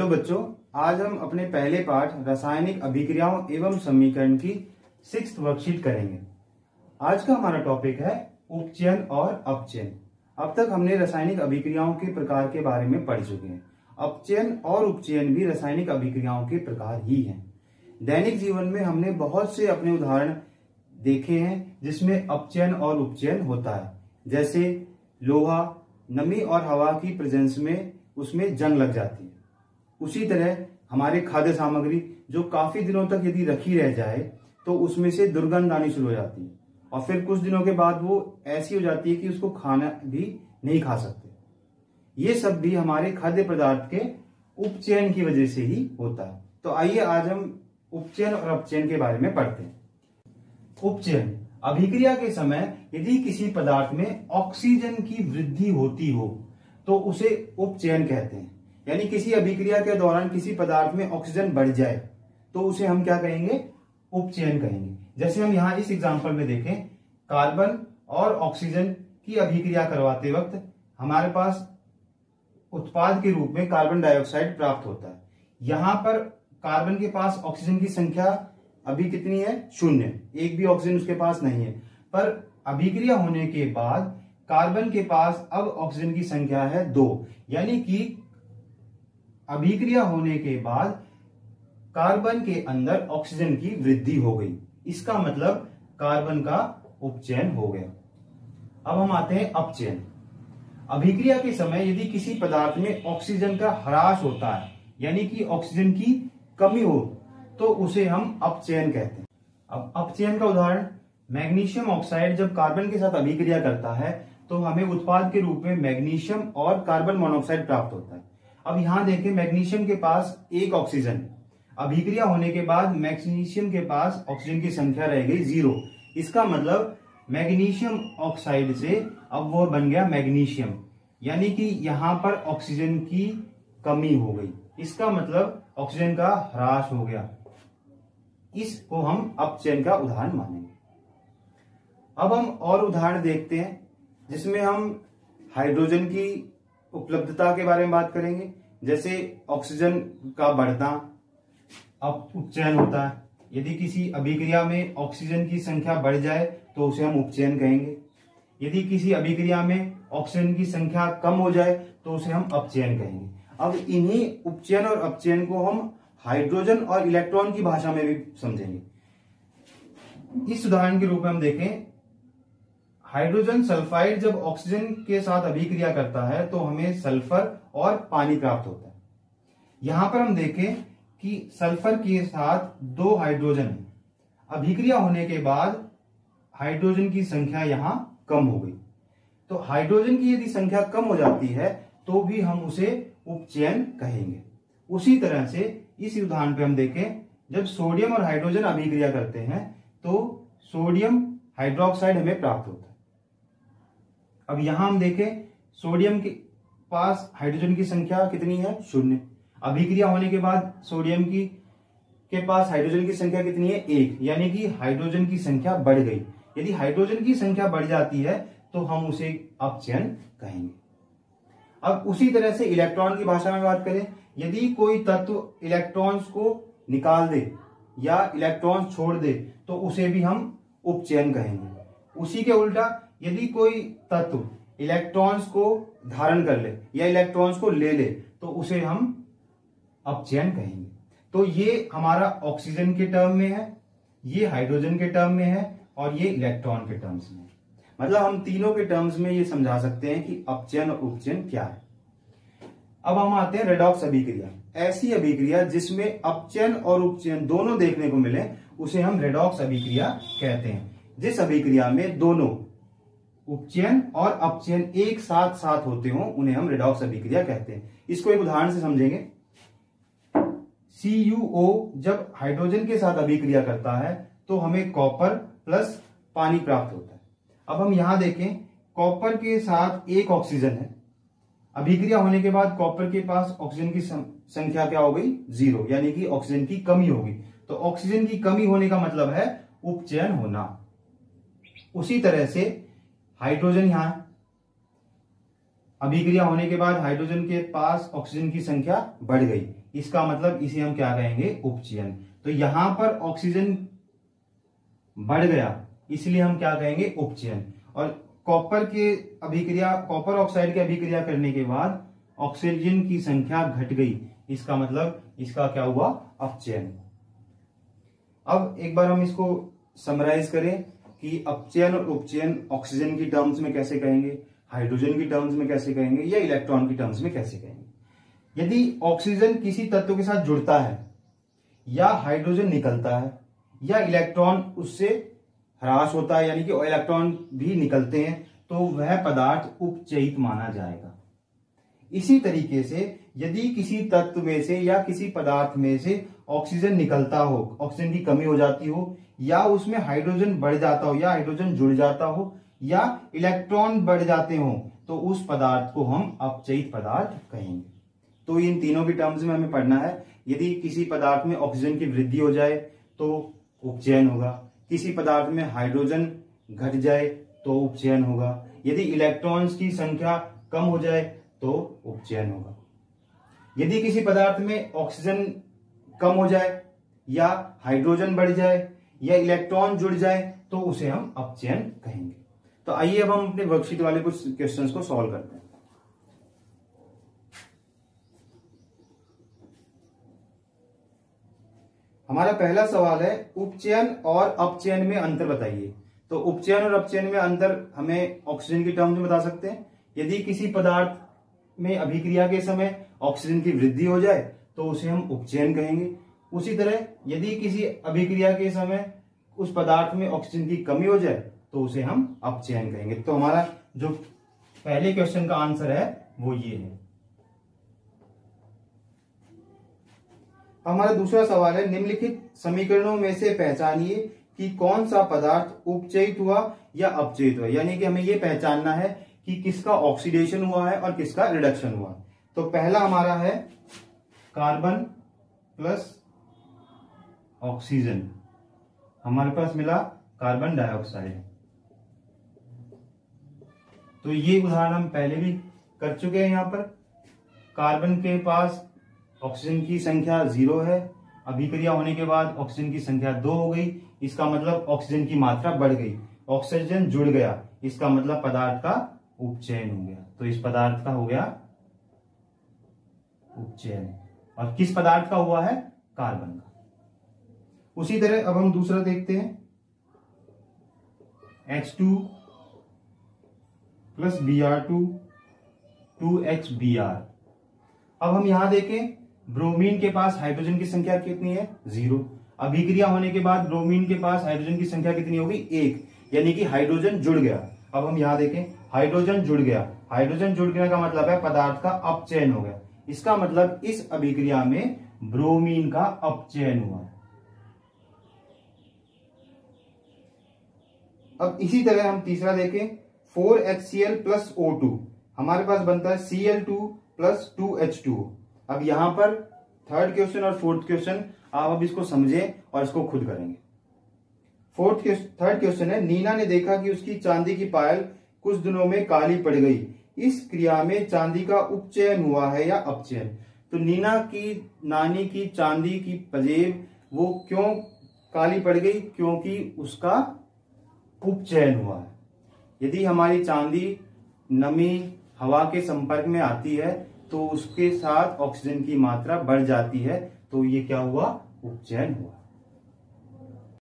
Hello बच्चों, आज हम अपने पहले पाठ रासायनिक अभिक्रियाओं एवं समीकरण की 6th वर्कशीट करेंगे। आज का हमारा टॉपिक है उपचयन और अपचयन। अब तक हमने रासायनिक अभिक्रियाओं के प्रकार के बारे में पढ़ चुके हैं। अपचयन और उपचयन भी रासायनिक अभिक्रियाओं के प्रकार ही हैं। दैनिक जीवन में हमने बहुत से अपने उदाहरण देखे हैं जिसमें अपचयन और उपचयन होता है। जैसे लोहा, नमी और हवा की प्रेजेंस में उसमें जंग लग जाती है। उसी तरह हमारे खाद्य सामग्री जो काफी दिनों तक यदि रखी रह जाए तो उसमें से दुर्गंध आनी शुरू हो जाती है और फिर कुछ दिनों के बाद वो ऐसी हो जाती है कि उसको खाना भी नहीं खा सकते। ये सब भी हमारे खाद्य पदार्थ के उपचयन की वजह से ही होता है। तो आइए आज हम उपचयन और अपचयन के बारे में पढ़ते हैं। उपचयन अभिक्रिया के समय यदि किसी पदार्थ में ऑक्सीजन की वृद्धि होती हो तो उसे उपचयन कहते हैं। यानी किसी अभिक्रिया के दौरान किसी पदार्थ में ऑक्सीजन बढ़ जाए तो उसे हम क्या कहेंगे? उपचयन कहेंगे। जैसे हम यहाँ इस एग्जांपल में देखें, कार्बन और ऑक्सीजन की अभिक्रिया करवाते वक्त हमारे पास उत्पाद के रूप में कार्बन डाइऑक्साइड प्राप्त होता है। यहां पर कार्बन के पास ऑक्सीजन की संख्या अभी कितनी है? 0। एक भी ऑक्सीजन उसके पास नहीं है। पर अभिक्रिया होने के बाद कार्बन के पास अब ऑक्सीजन की संख्या है 2। यानी कि अभिक्रिया होने के बाद कार्बन के अंदर ऑक्सीजन की वृद्धि हो गई। इसका मतलब कार्बन का उपचयन हो गया। अब हम आते हैं अपचयन। अभिक्रिया के समय यदि किसी पदार्थ में ऑक्सीजन का ह्रास होता है, यानी कि ऑक्सीजन की कमी हो, तो उसे हम अपचयन कहते हैं। अब अपचयन का उदाहरण, मैग्नीशियम ऑक्साइड जब कार्बन के साथ अभिक्रिया करता है तो हमें उत्पाद के रूप में मैग्नीशियम और कार्बन मोनोऑक्साइड प्राप्त होता है। अब यहां देखें, मैग्नीशियम के पास एक ऑक्सीजन, अभिक्रिया होने के बाद मैग्नीशियम के पास ऑक्सीजन की संख्या रह गई 0। इसका मतलब मैग्नीशियम ऑक्साइड से अब वो बन गया मैग्नीशियम, यानी कि यहां पर ऑक्सीजन की कमी हो गई। इसका मतलब ऑक्सीजन का ह्रास हो गया। इसको हम अपचयन का उदाहरण मानेंगे। अब हम और उदाहरण देखते हैं जिसमें हम हाइड्रोजन की उपलब्धता के बारे में बात करेंगे। जैसे ऑक्सीजन का बढ़ना अब उपचयन होता है। यदि किसी अभिक्रिया में ऑक्सीजन की संख्या बढ़ जाए तो उसे हम उपचयन कहेंगे। यदि किसी अभिक्रिया में ऑक्सीजन की संख्या कम हो जाए तो उसे हम अपचयन कहेंगे। अब इन्हीं उपचयन और अपचयन को हम हाइड्रोजन और इलेक्ट्रॉन की भाषा में भी समझेंगे। इस उदाहरण के रूप में हम देखें, हाइड्रोजन सल्फाइड जब ऑक्सीजन के साथ अभिक्रिया करता है तो हमें सल्फर और पानी प्राप्त होता है। यहां पर हम देखें कि सल्फर के साथ 2 हाइड्रोजन है। अभिक्रिया होने के बाद हाइड्रोजन की संख्या यहां कम हो गई। तो हाइड्रोजन की यदि संख्या कम हो जाती है तो भी हम उसे उपचयन कहेंगे। उसी तरह से इस उदाहरण पे हम देखें, जब सोडियम और हाइड्रोजन अभिक्रिया करते हैं तो सोडियम हाइड्रोक्साइड हमें प्राप्त होता है। अब यहां हम देखें, सोडियम के पास हाइड्रोजन की संख्या कितनी है? 0। अभिक्रिया होने के बाद सोडियम के पास हाइड्रोजन की संख्या कितनी है? 1। यानी कि हाइड्रोजन की संख्या बढ़ गई। यदि हाइड्रोजन की संख्या बढ़ जाती है तो हम उसे अपचयन कहेंगे। अब उसी तरह से इलेक्ट्रॉन की भाषा में बात करें, यदि कोई तत्व इलेक्ट्रॉन्स को निकाल दे या इलेक्ट्रॉन्स छोड़ दे तो उसे भी हम उपचयन कहेंगे। उसी के उल्टा यदि कोई तत्व इलेक्ट्रॉन्स को धारण कर ले या इलेक्ट्रॉन्स को ले ले तो उसे हम अपचयन कहेंगे। तो ये हमारा ऑक्सीजन के टर्म में है, ये हाइड्रोजन के टर्म में है और ये इलेक्ट्रॉन के टर्म्स में है। मतलब हम तीनों के टर्म्स में ये समझा सकते हैं कि अपचयन और उपचयन क्या है। अब हम आते हैं रेडॉक्स अभिक्रिया। ऐसी अभिक्रिया जिसमें अपचयन और उपचयन दोनों देखने को मिले उसे हम रेडॉक्स अभिक्रिया कहते हैं। जिस अभिक्रिया में दोनों उपचयन और अपचयन एक साथ साथ होते हो उन्हें हम रेडॉक्स अभिक्रिया कहते हैं। इसको एक उदाहरण से समझेंगे। CuO जब हाइड्रोजन के साथ अभिक्रिया करता है तो हमें कॉपर प्लस पानी प्राप्त होता है। अब हम यहां देखें, कॉपर के साथ एक ऑक्सीजन है। अभिक्रिया होने के बाद कॉपर के पास ऑक्सीजन की संख्या क्या हो गई? 0। यानी कि ऑक्सीजन की कमी होगी। तो ऑक्सीजन की कमी होने का मतलब है उपचयन होना। उसी तरह से हाइड्रोजन यहां अभिक्रिया होने के बाद हाइड्रोजन के पास ऑक्सीजन की संख्या बढ़ गई, इसका मतलब इसे हम क्या कहेंगे, उपचयन। तो यहां पर ऑक्सीजन बढ़ गया इसलिए हम क्या कहेंगे, उपचयन। और कॉपर ऑक्साइड की अभिक्रिया करने के बाद ऑक्सीजन की संख्या घट गई, इसका मतलब इसका क्या हुआ, अपचयन। अब एक बार हम इसको समराइज करें कि अपचयन और उपचयन ऑक्सीजन की टर्म्स में कैसे कहेंगे, हाइड्रोजन की टर्म्स में कैसे कहेंगे, या इलेक्ट्रॉन की टर्म्स में कैसे कहेंगे। यदि ऑक्सीजन किसी तत्व के साथ जुड़ता है, या हाइड्रोजन निकलता है, या इलेक्ट्रॉन उससे ह्रास होता है, यानी कि इलेक्ट्रॉन भी निकलते हैं, तो वह पदार्थ उपचयित माना जाएगा। इसी तरीके से यदि किसी तत्व में से या किसी पदार्थ में से ऑक्सीजन निकलता हो, ऑक्सीजन की कमी हो जाती हो, या उसमें हाइड्रोजन बढ़ जाता हो, या हाइड्रोजन जुड़ जाता हो, या इलेक्ट्रॉन बढ़ जाते हो, तो उस पदार्थ को हम अपचयित पदार्थ कहेंगे। तो इन तीनों की टर्म्स में हमें पढ़ना है। यदि किसी पदार्थ में ऑक्सीजन की वृद्धि हो जाए तो उपचयन होगा, किसी पदार्थ में हाइड्रोजन घट जाए तो उपचयन होगा, यदि इलेक्ट्रॉन्स की संख्या कम हो जाए तो उपचयन होगा। यदि किसी पदार्थ में ऑक्सीजन कम हो जाए, या हाइड्रोजन बढ़ जाए, या इलेक्ट्रॉन जुड़ जाए, तो उसे हम अपचयन कहेंगे। तो आइए अब हम अपने वर्कशीट वाले कुछ क्वेश्चंस को सॉल्व करते हैं। हमारा पहला सवाल है, उपचयन और अपचयन में अंतर बताइए। तो उपचयन और अपचयन में अंतर हमें ऑक्सीजन की टर्म्स में बता सकते हैं। यदि किसी पदार्थ में अभिक्रिया के समय ऑक्सीजन की वृद्धि हो जाए तो उसे हम उपचयन कहेंगे। उसी तरह यदि किसी अभिक्रिया के समय उस पदार्थ में ऑक्सीजन की कमी हो जाए तो उसे हम अपचयन कहेंगे। तो हमारा जो पहले क्वेश्चन का आंसर है वो ये है। हमारा दूसरा सवाल है, निम्नलिखित समीकरणों में से पहचानिए कि कौन सा पदार्थ उपचयित हुआ या अपचयित हुआ। यानी कि हमें यह पहचानना है कि किसका ऑक्सीडेशन हुआ है और किसका रिडक्शन हुआ। तो पहला हमारा है कार्बन प्लस ऑक्सीजन, हमारे पास मिला कार्बन डाइऑक्साइड। तो ये उदाहरण हम पहले भी कर चुके हैं। यहां पर कार्बन के पास ऑक्सीजन की संख्या 0 है, अभिक्रिया होने के बाद ऑक्सीजन की संख्या 2 हो गई, इसका मतलब ऑक्सीजन की मात्रा बढ़ गई, ऑक्सीजन जुड़ गया, इसका मतलब पदार्थ का उपचयन हो गया। तो इस पदार्थ का हो गया उपचयन। और किस पदार्थ का हुआ है, कार्बन का। उसी तरह अब हम दूसरा देखते हैं, H2 प्लस Br2 2HBr। अब हम यहां देखें, ब्रोमीन के पास हाइड्रोजन की संख्या कितनी है, 0। अभिक्रिया होने के बाद ब्रोमीन के पास हाइड्रोजन की संख्या कितनी होगी, 1, यानी कि हाइड्रोजन जुड़ गया। अब हम यहां देखें, हाइड्रोजन जुड़ गया, हाइड्रोजन जुड़ने का मतलब है पदार्थ का अपचयन हो गया। इसका मतलब इस अभिक्रिया में ब्रोमीन का अपचयन हुआ है। अब इसी तरह हम तीसरा देखें, 4HCl प्लस O2, हमारे पास बनता है Cl2 प्लस 2H2। अब यहां पर थर्ड क्वेश्चन और फोर्थ क्वेश्चन आप अब इसको समझें और इसको खुद करेंगे। थर्ड क्वेश्चन है, नीना ने देखा कि उसकी चांदी की पायल कुछ दिनों में काली पड़ गई, इस क्रिया में चांदी का उपचयन हुआ है या अपचयन। तो नीना की नानी की चांदी की पजेब वो क्यों काली पड़ गई, क्योंकि उसका उपचयन हुआ है। यदि हमारी चांदी नमी हवा के संपर्क में आती है तो उसके साथ ऑक्सीजन की मात्रा बढ़ जाती है, तो ये क्या हुआ, उपचयन हुआ।